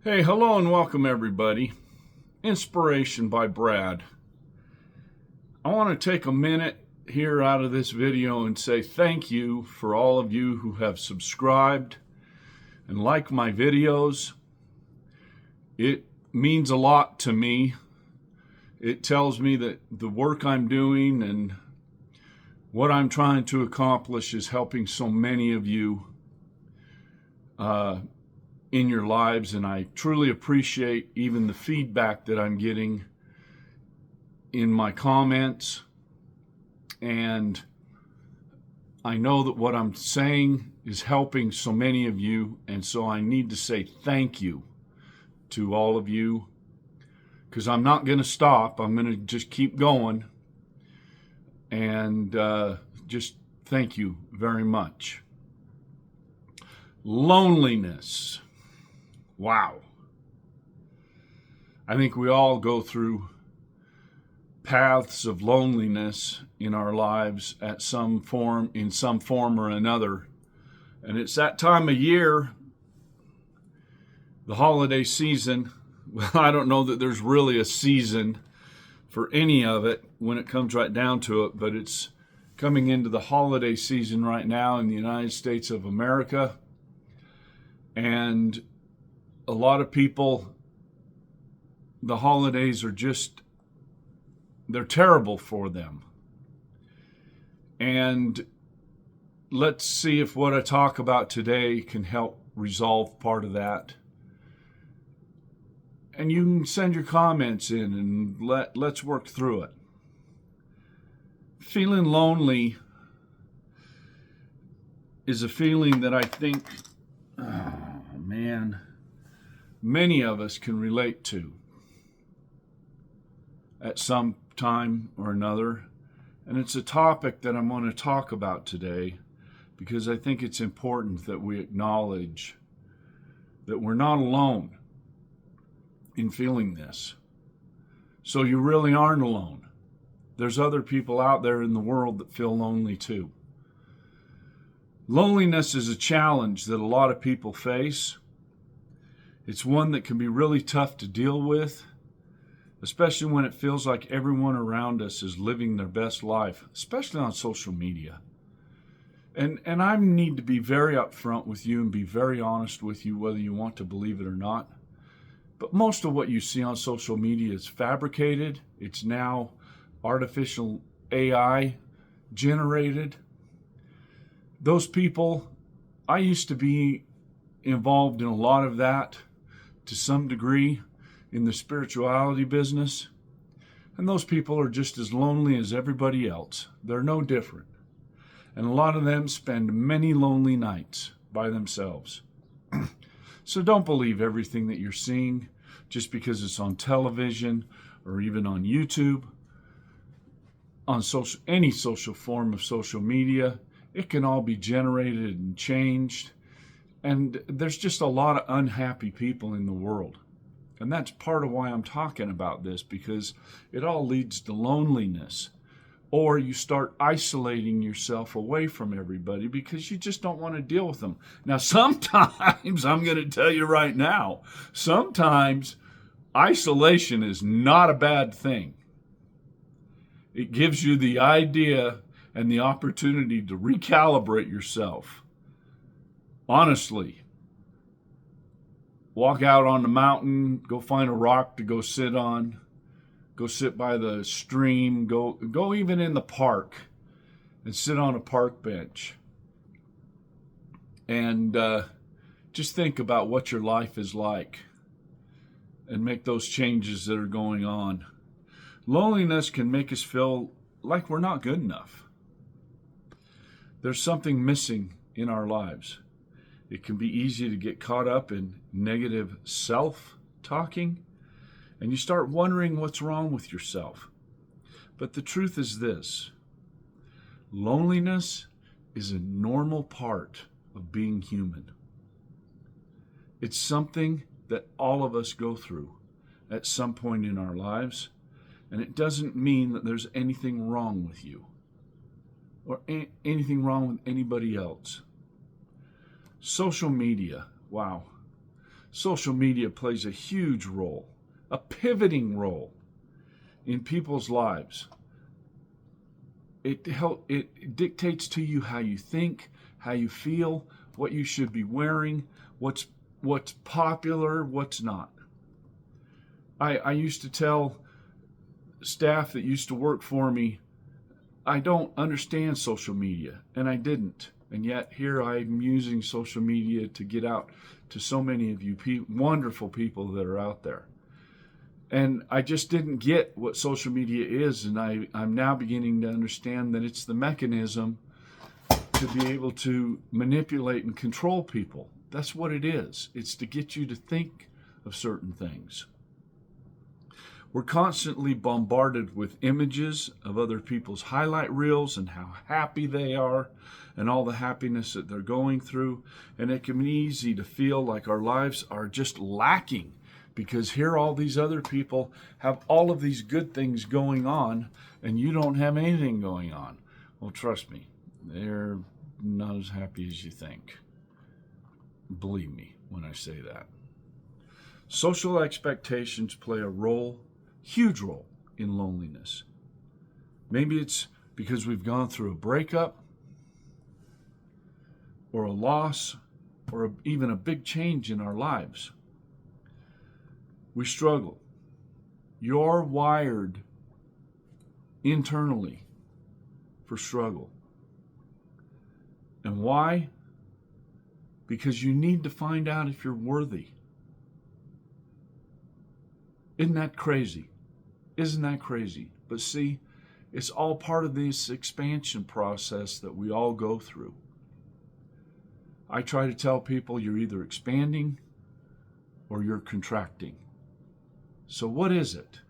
Hey, hello and welcome everybody. Inspiration by Brad. I want to take a minute here out of this video and say thank you for all of you who have subscribed and liked my videos. It means a lot to me. It tells me that the work I'm doing and what I'm trying to accomplish is helping so many of you in your lives, and I truly appreciate even the feedback that I'm getting in my comments. And I know that what I'm saying is helping so many of you, and so I need to say thank you to all of you, because I'm not going to stop. I'm going to just keep going, and just thank you very much. Loneliness. Wow. I think we all go through paths of loneliness in our lives in some form or another. And it's that time of year, the holiday season. Well, I don't know that there's really a season for any of it when it comes right down to it, but it's coming into the holiday season right now in the United States of America. And a lot of people, the holidays are they're terrible for them. And let's see if what I talk about today can help resolve part of that. And you can send your comments in and let's work through it. Feeling lonely is a feeling that I think, many of us can relate to at some time or another. And it's a topic that I'm going to talk about today because I think it's important that we acknowledge that we're not alone in feeling this. So you really aren't alone. There's other people out there in the world that feel lonely too. Loneliness is a challenge that a lot of people face. It's one that can be really tough to deal with, especially when it feels like everyone around us is living their best life, especially on social media. And I need to be very upfront with you and be very honest with you, whether you want to believe it or not. But most of what you see on social media is fabricated. It's now artificial AI generated. Those people, I used to be involved in a lot of that to some degree in the spirituality business. And those people are just as lonely as everybody else. They're no different. And a lot of them spend many lonely nights by themselves. So don't believe everything that you're seeing just because it's on television or even on YouTube, on any social form of social media. It can all be generated and changed. And there's just a lot of unhappy people in the world. And that's part of why I'm talking about this, because it all leads to loneliness. Or you start isolating yourself away from everybody because you just don't want to deal with them. Now, sometimes, I'm going to tell you right now, sometimes isolation is not a bad thing. It gives you the idea and the opportunity to recalibrate yourself. Honestly, walk out on the mountain, go find a rock to go sit on, go sit by the stream, go even in the park and sit on a park bench. And just think about what your life is like and make those changes that are going on. Loneliness can make us feel like we're not good enough. There's something missing in our lives. It can be easy to get caught up in negative self-talking, and you start wondering what's wrong with yourself. But the truth is this: loneliness is a normal part of being human. It's something that all of us go through at some point in our lives, and it doesn't mean that there's anything wrong with you or anything wrong with anybody else. Social media, wow. Social media plays a huge role, a pivoting role in people's lives. It dictates to you how you think, how you feel, what you should be wearing, what's popular, what's not. I used to tell staff that used to work for me, I don't understand social media, and I didn't. And yet here I'm using social media to get out to so many of you wonderful people that are out there. And I just didn't get what social media is, and I'm now beginning to understand that it's the mechanism to be able to manipulate and control people. That's what it is. It's to get you to think of certain things. We're constantly bombarded with images of other people's highlight reels and how happy they are and all the happiness that they're going through. And it can be easy to feel like our lives are just lacking because here all these other people have all of these good things going on and you don't have anything going on. Well, trust me, they're not as happy as you think. Believe me when I say that. Social expectations play a role, huge role, in loneliness. Maybe it's because we've gone through a breakup or a loss or even a big change in our lives. We struggle. You're wired internally for struggle. And why? Because you need to find out if you're worthy. Isn't that crazy? Isn't that crazy? But see, it's all part of this expansion process that we all go through. I try to tell people you're either expanding or you're contracting. So what is it?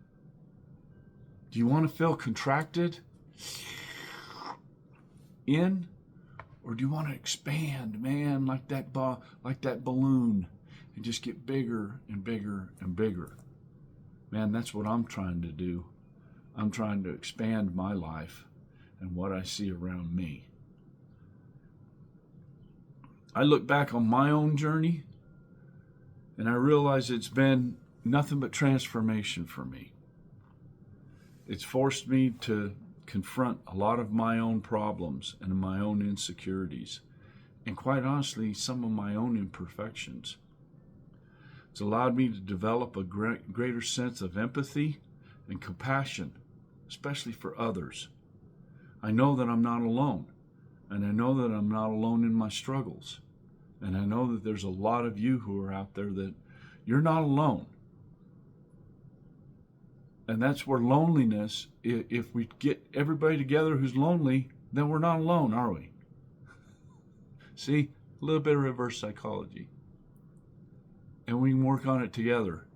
Do you want to feel contracted in? Or do you want to expand, man, like that balloon and just get bigger and bigger and bigger? Man, that's what I'm trying to do. I'm trying to expand my life and what I see around me. I look back on my own journey and I realize it's been nothing but transformation for me. It's forced me to confront a lot of my own problems and my own insecurities, and quite honestly, some of my own imperfections. It's allowed me to develop a greater sense of empathy and compassion, especially for others. I know that I'm not alone, and I know that I'm not alone in my struggles, and I know that there's a lot of you who are out there that you're not alone. And that's where loneliness, if we get everybody together who's lonely, then we're not alone, are we? See, a little bit of reverse psychology. And we can work on it together.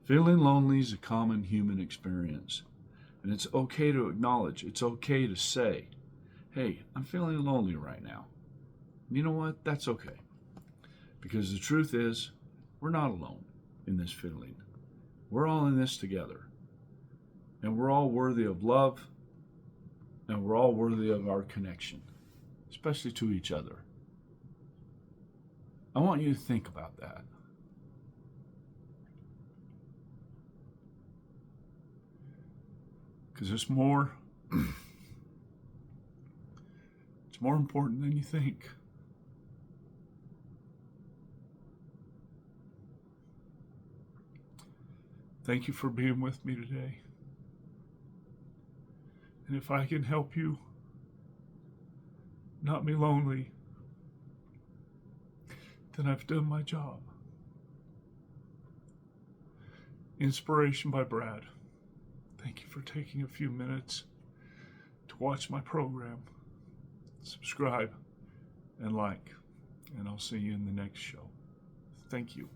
Feeling lonely is a common human experience. And it's okay to acknowledge, it's okay to say, hey, I'm feeling lonely right now. You know what? That's okay. Because the truth is, we're not alone in this feeling. We're all in this together. And we're all worthy of love, and we're all worthy of our connection, especially to each other. I want you to think about that. Because it's more important than you think. Thank you for being with me today. And if I can help you not be lonely, then I've done my job. Inspiration by Brad. Thank you for taking a few minutes to watch my program. Subscribe and like, and I'll see you in the next show. Thank you.